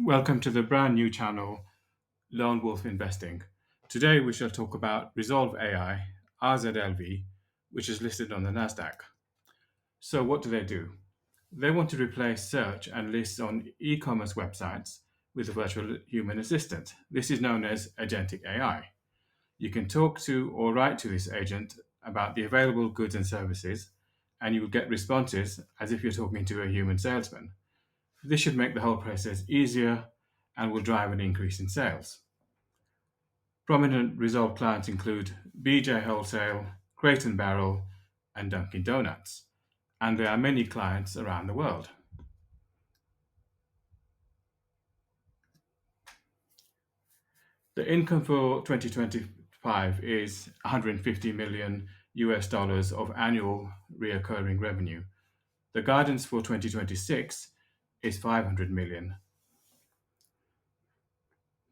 Welcome to the brand new channel, Lone Wolf Investing. Today we shall talk about Rezolve AI, RZLV, which is listed on the NASDAQ. So what do? They want to replace search and lists on e-commerce websites with a virtual human assistant. This is known as Agentic AI. You can talk to or write to this agent about the available goods and services, and you will get responses as if you're talking to a human salesman. This should make the whole process easier and will drive an increase in sales. Prominent Rezolve clients include BJ Wholesale, Crate and Barrel, and Dunkin' Donuts, and there are many clients around the world. The income for 2025 is 150 million US dollars of annual recurring revenue. The guidance for 2026 is 500 million.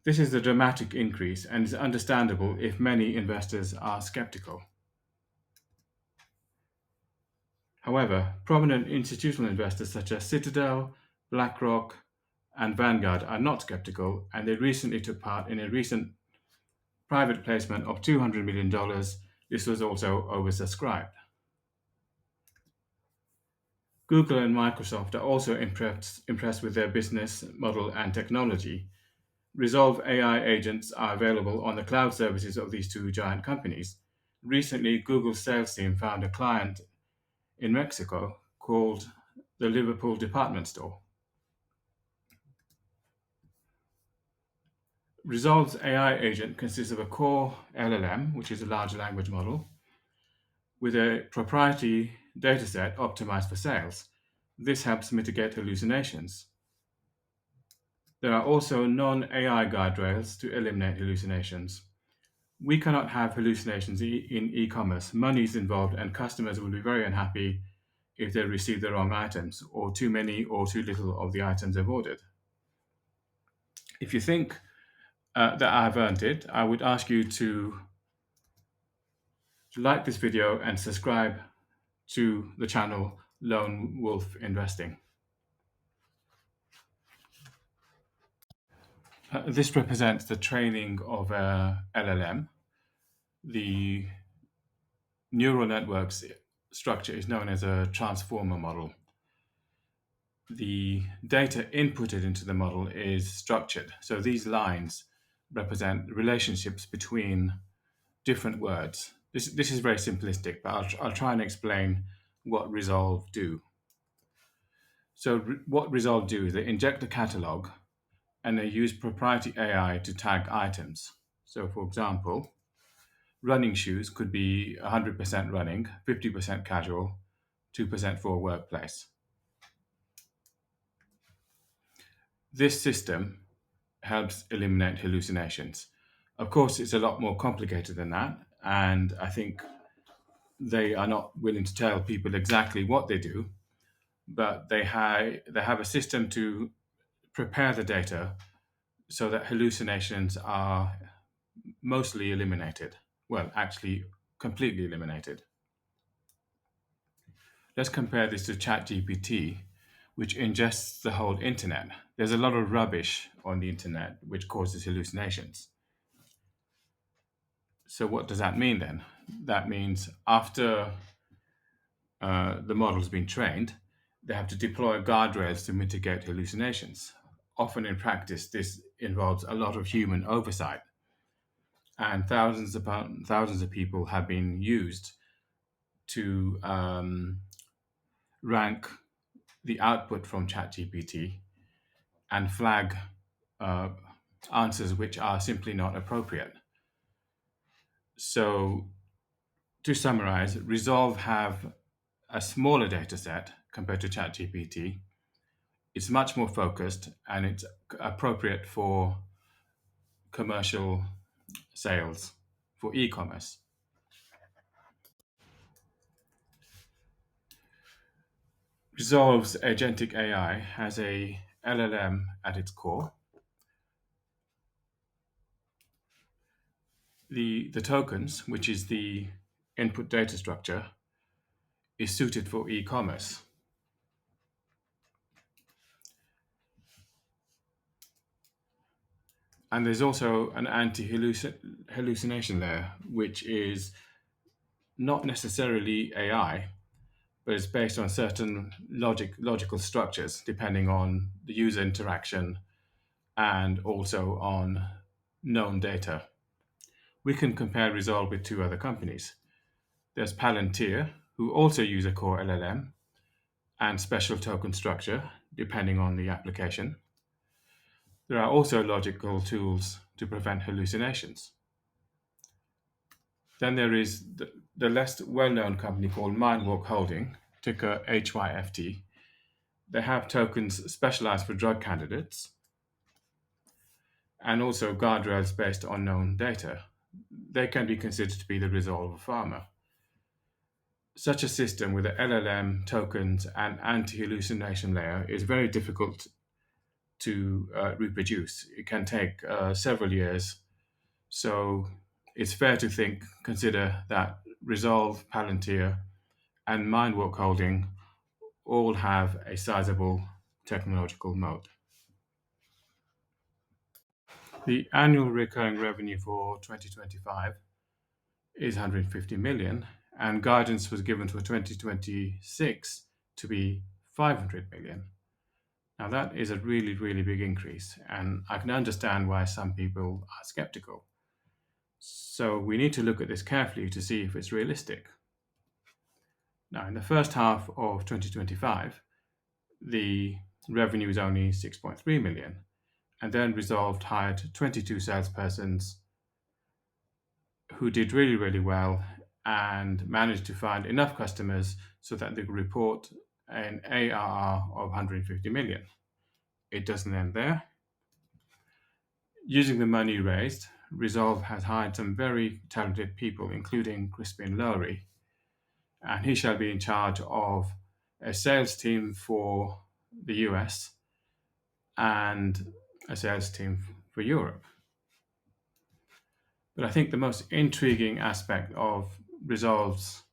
This is a dramatic increase and is understandable if many investors are skeptical. However, prominent institutional investors such as Citadel, BlackRock, and Vanguard are not skeptical, and they recently took part in a recent private placement of $200 million. This was also oversubscribed. Google and Microsoft are also impressed with their business model and technology. Rezolve AI agents are available on the cloud services of these two giant companies. Recently, Google's sales team found a client in Mexico called the Liverpool department store. Rezolve's AI agent consists of a core LLM, which is a large language model, with a proprietary dataset optimized for sales. This helps mitigate hallucinations. There are also non-AI guardrails to eliminate hallucinations. We cannot have hallucinations in e-commerce. Money is involved, and customers will be very unhappy if they receive the wrong items, or too many or too little of the items they've ordered. If you think that I've earned it, I would ask you to like this video and subscribe to the channel Lone Wolf Investing. This represents the training of a LLM. The neural network's structure is known as a transformer model. The data inputted into the model is structured. So these lines represent relationships between different words. This is very simplistic, but I'll try and explain what Rezolve do. So what Rezolve do is they inject a catalog and they use proprietary AI to tag items. So for example, running shoes could be 100% running, 50% casual, 2% for workplace. This system helps eliminate hallucinations. Of course, it's a lot more complicated than that, and I think they are not willing to tell people exactly what they do, but they have a system to prepare the data so that hallucinations are mostly eliminated. Well, actually, completely eliminated. Let's compare this to ChatGPT, which ingests the whole internet. There's a lot of rubbish on the internet which causes hallucinations. So what does that mean then? That means after the model's been trained, they have to deploy guardrails to mitigate hallucinations. Often in practice, this involves a lot of human oversight, and thousands of people have been used to rank the output from ChatGPT and flag answers which are simply not appropriate. So, to summarize, Resolve have a smaller data set compared to ChatGPT. It's much more focused and it's appropriate for commercial sales, for e-commerce. Resolve's Agentic AI has a LLM at its core. The tokens, which is the input data structure, is suited for e-commerce. And there's also an anti-hallucination layer, which is not necessarily AI, but it's based on certain logical structures depending on the user interaction and also on known data. We can compare Resolve with two other companies. There's Palantir, who also use a core LLM and special token structure depending on the application. There are also logical tools to prevent hallucinations. Then there is the less well-known company called Mindwalk Holding, ticker HYFT. They have tokens specialized for drug candidates and also guardrails based on known data. They can be considered to be the Resolve of pharma. Such a system with the LLM, tokens, and anti-hallucination layer is very difficult to reproduce. It can take several years. So it's fair to consider that Resolve, Palantir, and Mindwalk Holding all have a sizable technological moat. The annual recurring revenue for 2025 is 150 million, and guidance was given for 2026 to be 500 million. Now, that is a really, really big increase, and I can understand why some people are skeptical. So, we need to look at this carefully to see if it's realistic. Now, in the first half of 2025, the revenue is only 6.3 million, and then Resolved hired 22 salespersons who did really, really well and managed to find enough customers so that they could report an ARR of 150 million. It doesn't end there. Using the money raised, Resolve has hired some very talented people, including Crispin Lowry, and he shall be in charge of a sales team for the US and a sales team for Europe. But I think the most intriguing aspect of Resolve's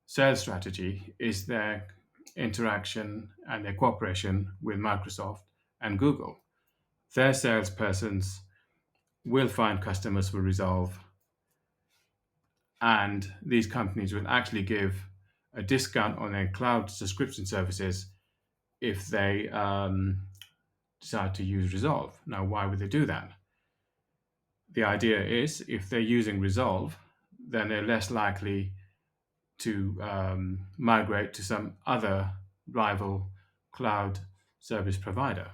sales strategy is their interaction and their cooperation with Microsoft and Google. Their salespersons will find customers for Resolve, and these companies will actually give a discount on their cloud subscription services if they decide to use Resolve. Now, why would they do that? The idea is if they're using Resolve, then they're less likely to migrate to some other rival cloud service provider.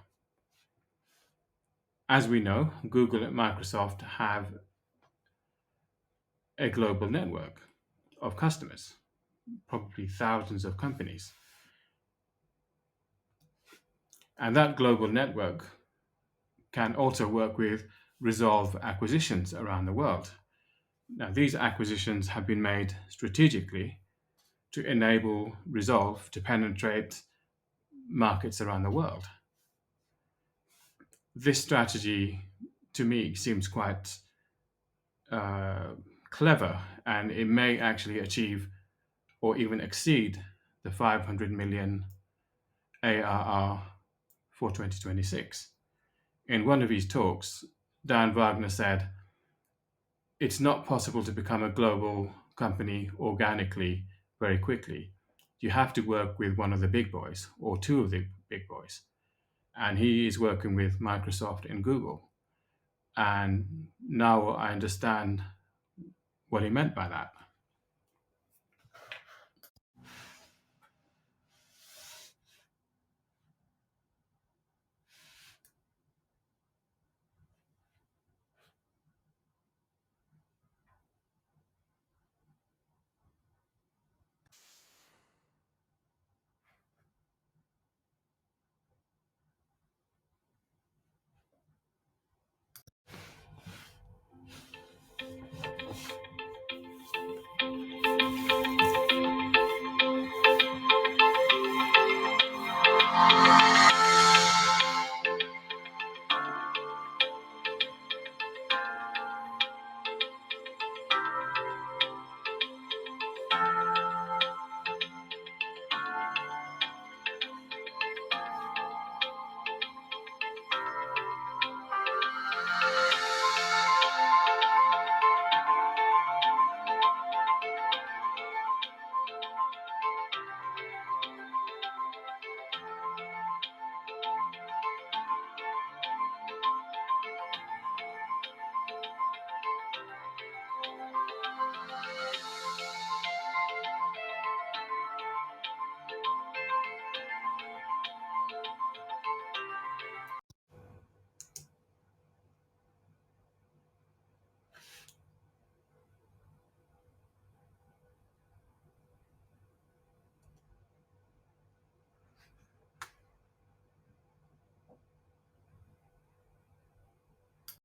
As we know, Google and Microsoft have a global network of customers, probably thousands of companies. And that global network can also work with Resolve acquisitions around the world. Now, these acquisitions have been made strategically to enable Resolve to penetrate markets around the world. This strategy, to me, seems quite clever, and it may actually achieve or even exceed the 500 million ARR for 2026. In one of his talks, Dan Wagner said, "It's not possible to become a global company organically very quickly. You have to work with one of the big boys or two of the big boys." And he is working with Microsoft and Google. And now I understand what he meant by that.